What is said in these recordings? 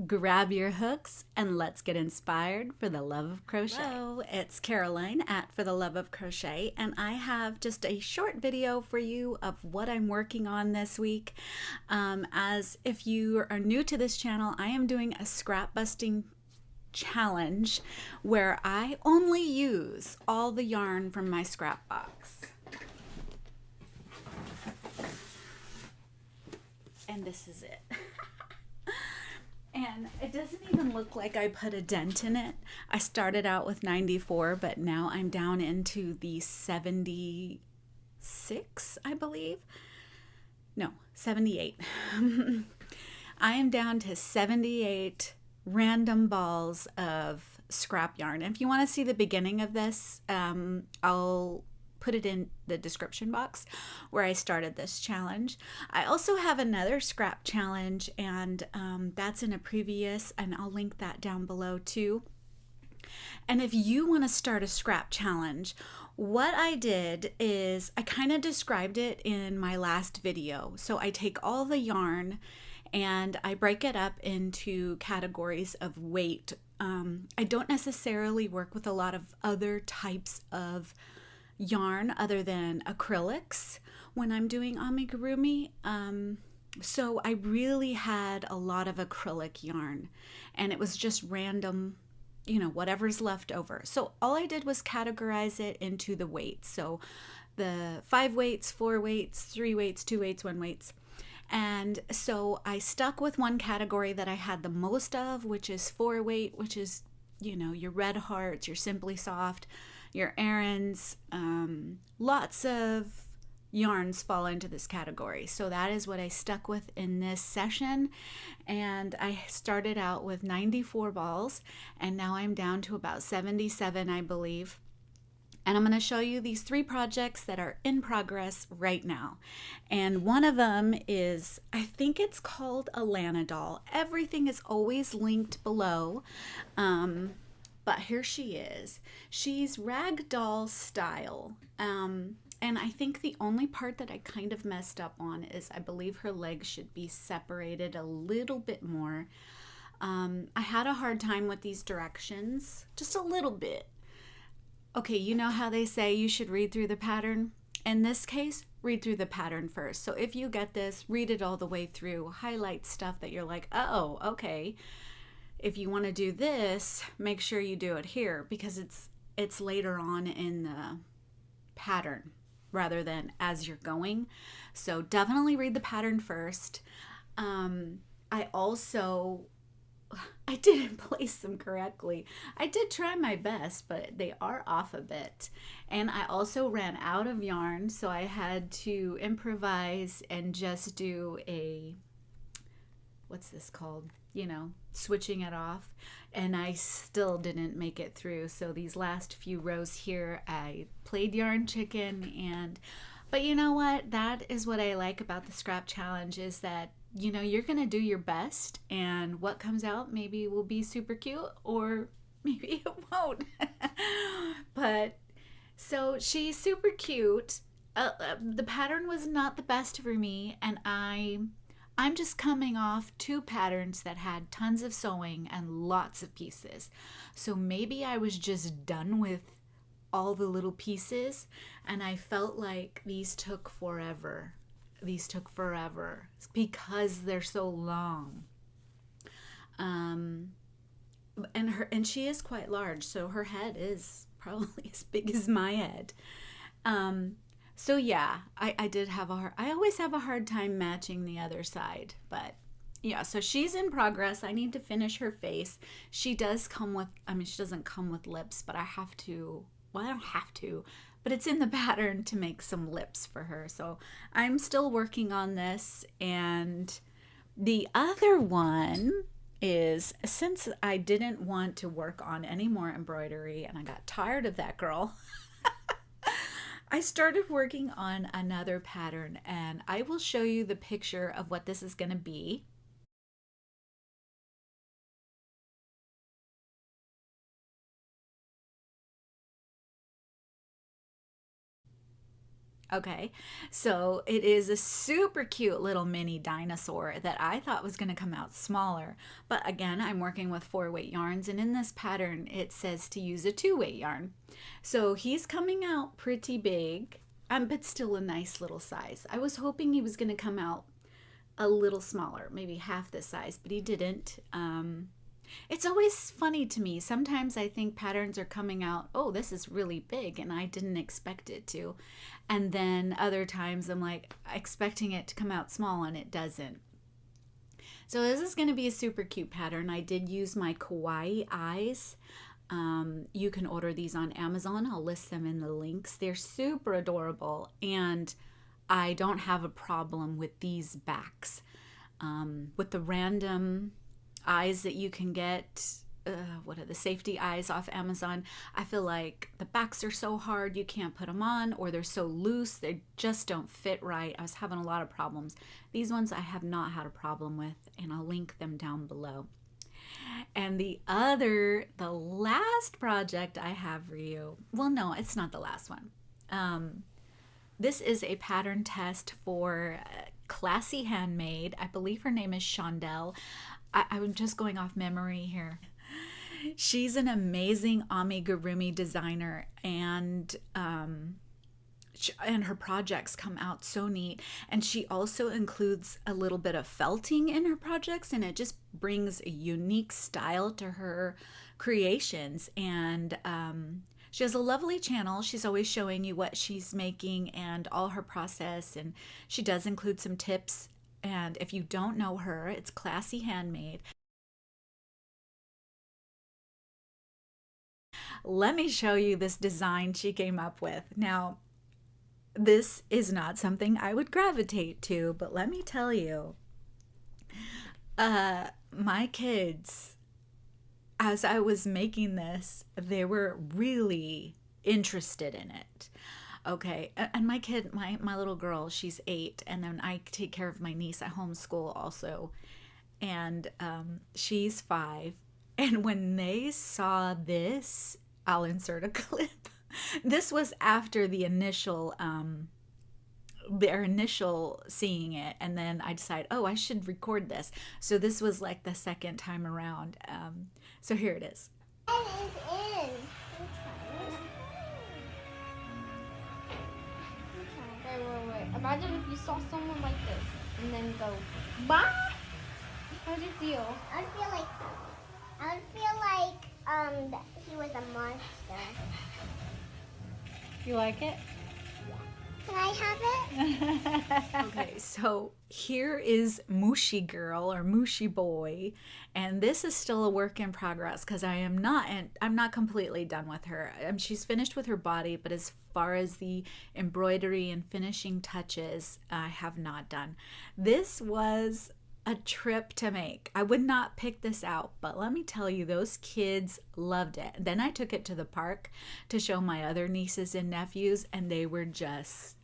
Grab your hooks and let's get inspired for the love of crochet. Hello, it's Caroline at For the Love of Crochet, and I have just a short video for you of what I'm working on this week. As if you are new to this channel, I am doing a scrap busting challenge where I only use all the yarn from my scrap box. And this is it. And it doesn't even look like I put a dent in it. I started out with 94, but now I'm down into the 76, I believe. No, 78. I am down to 78 random balls of scrap yarn. And if you want to see the beginning of this, I'll put it in the description box where I started this challenge. I also have another scrap challenge, and that's in a previous, and I'll link that down below too. And if you want to start a scrap challenge, what I did is I kind of described it in my last video. So I take all the yarn and I break it up into categories of weight. I don't necessarily work with a lot of other types of yarn other than acrylics when I'm doing Migurumi. So I really had a lot of acrylic yarn, and it was just random, whatever's left over. So all I did was categorize it into the weights. So the 5 weights, 4 weights, 3 weights, 2 weights, 1 weights. And so I stuck with one category that I had the most of, which is 4 weight, which is, your red hearts, your simply soft, your errands. Lots of yarns fall into this category. So that is what I stuck with in this session. And I started out with 94 balls, and now I'm down to about 77, I believe. And I'm going to show you these 3 projects that are in progress right now. And one of them is, I think it's called a Lana doll. Everything is always linked below. But here she is. She's ragdoll style. And I think the only part that I kind of messed up on is I believe her legs should be separated a little bit more. I had a hard time with these directions, just a little bit. Okay, you know how they say you should read through the pattern? In this case, read through the pattern first. So if you get this, read it all the way through, highlight stuff that you're like, oh, okay. If you want to do this, make sure you do it here because it's later on in the pattern rather than as you're going. So definitely read the pattern first. I didn't place them correctly. I did try my best, but they are off a bit. And I also ran out of yarn, so I had to improvise and just do a, what's this called? Switching it off. And I still didn't make it through. So these last few rows here, I played yarn chicken. But you know what? That is what I like about the scrap challenge is that you're going to do your best, and what comes out maybe will be super cute or maybe it won't. But so she's super cute. The pattern was not the best for me, and I'm just coming off 2 patterns that had tons of sewing and lots of pieces. So maybe I was just done with all the little pieces, and I felt like these took forever. Because they're so long. And she is quite large, so her head is probably as big as my head. So yeah, I always have a hard time matching the other side, but yeah, so she's in progress. I need to finish her face. She does come with, she doesn't come with lips, but I don't have to, but it's in the pattern to make some lips for her. So I'm still working on this. And the other one is, since I didn't want to work on any more embroidery and I got tired of that girl, I started working on another pattern, and I will show you the picture of what this is going to be. Okay, so it is a super cute little mini dinosaur that I thought was going to come out smaller. But again, I'm working with 4-weight yarns, and in this pattern, it says to use a 2-weight yarn. So he's coming out pretty big, but still a nice little size. I was hoping he was going to come out a little smaller, maybe half this size, but he didn't. It's always funny to me. Sometimes I think patterns are coming out, oh, this is really big, and I didn't expect it to. And then other times I'm like expecting it to come out small and it doesn't. So this is going to be a super cute pattern. I did use my kawaii eyes. You can order these on Amazon. I'll list them in the links. They're super adorable, and I don't have a problem with these backs. With the random eyes that you can get, what are the safety eyes off Amazon, I feel like the backs are so hard you can't put them on, or they're so loose they just don't fit right. I was having a lot of problems. These ones I have not had a problem with, and I'll link them down below. And the last project I have for you, well, no, it's not the last one. This is a pattern test for Classy Handmade. I believe her name is Shondell. I'm just going off memory here. She's an amazing amigurumi designer, and her projects come out so neat. And she also includes a little bit of felting in her projects, and it just brings a unique style to her creations. And she has a lovely channel. She's always showing you what she's making and all her process, and she does include some tips. And if you don't know her, it's Classy Handmade. Let me show you this design she came up with. Now, this is not something I would gravitate to, but let me tell you, my kids, as I was making this, they were really interested in it. Okay, and my kid, my little girl, she's 8, and then I take care of my niece at homeschool also, and she's 5. And when they saw this, I'll insert a clip. This was after their initial seeing it, and then I decided, oh, I should record this. So this was like the second time around. So here it is. Wait. Imagine if you saw someone like this and then go, bah! How do you feel? I would feel like he was a monster. You like it? Can I have it? Okay, so here is Mushy Girl or Mooshy Boy, and this is still a work in progress because I'm not completely done with her. She's finished with her body, but as far as the embroidery and finishing touches, I have not done. This was a trip to make. I would not pick this out, but let me tell you, those kids loved it. Then I took it to the park to show my other nieces and nephews, and they were just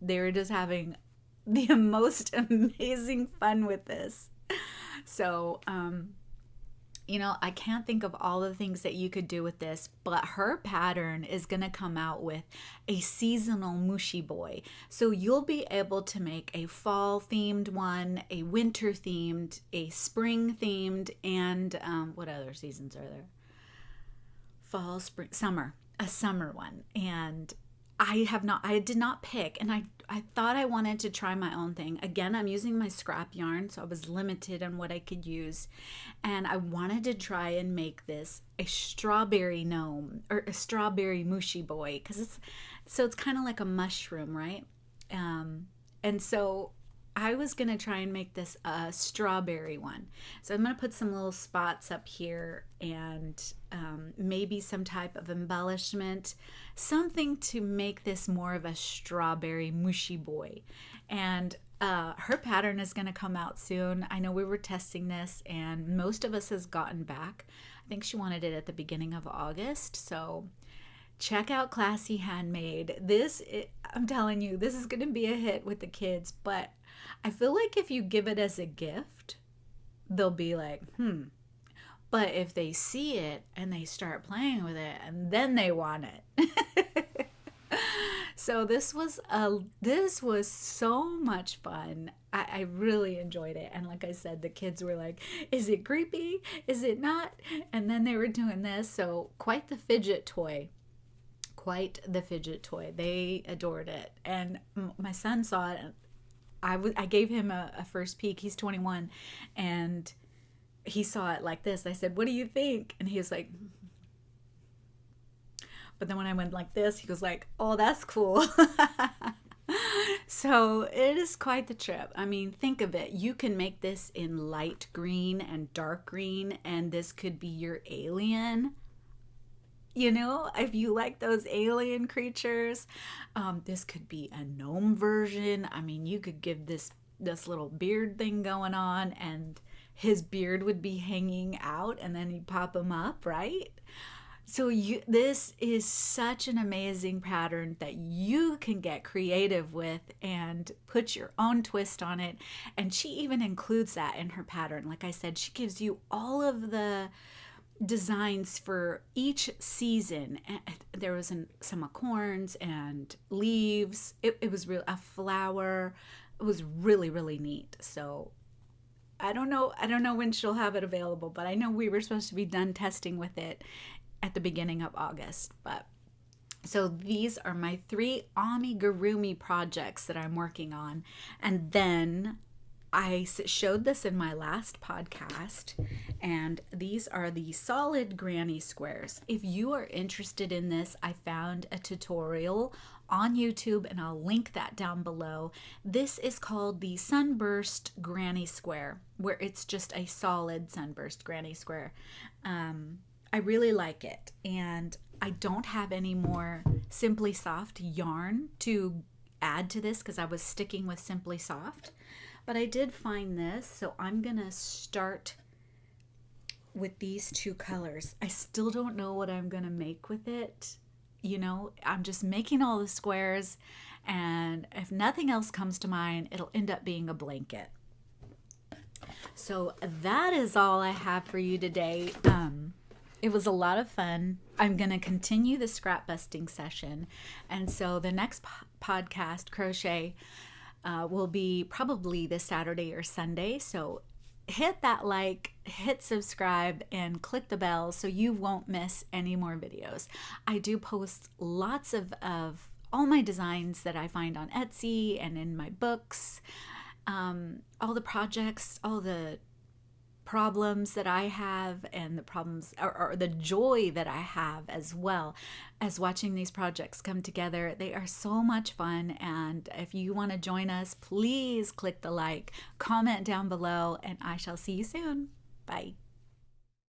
having the most amazing fun with this. So, I can't think of all the things that you could do with this, but her pattern is going to come out with a seasonal Mushy Boy. So you'll be able to make a fall themed one, a winter themed, a spring themed, and what other seasons are there? Fall, spring, summer, a summer one. And I did not pick, and I thought I wanted to try my own thing. Again, I'm using my scrap yarn, so I was limited on what I could use. And I wanted to try and make this a strawberry gnome, or a strawberry Mushy Boy, because it's kind of like a mushroom, right? And so I was going to try and make this a strawberry one. So I'm going to put some little spots up here and maybe some type of embellishment, something to make this more of a strawberry Mushy Boy. And her pattern is going to come out soon. I know we were testing this, and most of us has gotten back. I think she wanted it at the beginning of August. So check out Classy Handmade. I'm telling you, this is going to be a hit with the kids, but I feel like if you give it as a gift, they'll be like, But if they see it and they start playing with it, and then they want it. So this was so much fun. I really enjoyed it. And like I said, the kids were like, is it creepy? Is it not? And then they were doing this. So quite the fidget toy. Quite the fidget toy. They adored it. And my son saw it. I gave him a first peek. He's 21. And he saw it like this. I said, what do you think? And he was like, but then when I went like this, he was like, oh, that's cool. So it is quite the trip. I mean, think of it. You can make this in light green and dark green, and this could be your alien. You know, if you like those alien creatures, this could be a gnome version. I mean, you could give this little beard thing going on, and his beard would be hanging out, and then he'd pop him up, right? So this is such an amazing pattern that you can get creative with and put your own twist on it. And she even includes that in her pattern. Like I said, she gives you all of the designs for each season. There was some acorns and leaves. It was real, a flower. It was really, really neat. So I don't know when she'll have it available, but I know we were supposed to be done testing with it at the beginning of August. But so these are my 3 Amigurumi projects that I'm working on. And then I showed this in my last podcast, and these are the solid granny squares. If you are interested in this, I found a tutorial on YouTube, and I'll link that down below. This is called the Sunburst Granny Square, where it's just a solid Sunburst Granny Square. I really like it, and I don't have any more Simply Soft yarn to add to this because I was sticking with Simply Soft, but I did find this, so I'm gonna start with these 2 colors. I still don't know what I'm gonna make with it. You know, I'm just making all the squares, and if nothing else comes to mind, it'll end up being a blanket. So that is all I have for you today. It was a lot of fun. I'm going to continue the scrap busting session. And so the next podcast, Crochet, will be probably this Saturday or Sunday. So hit that like, hit subscribe, and click the bell so you won't miss any more videos. I do post lots of all my designs that I find on Etsy and in my books, all the projects, all the problems that I have, and the problems or the joy that I have as well as watching these projects come together. They are so much fun, and if you want to join us, please click the like, comment down below, and I shall see you soon. Bye.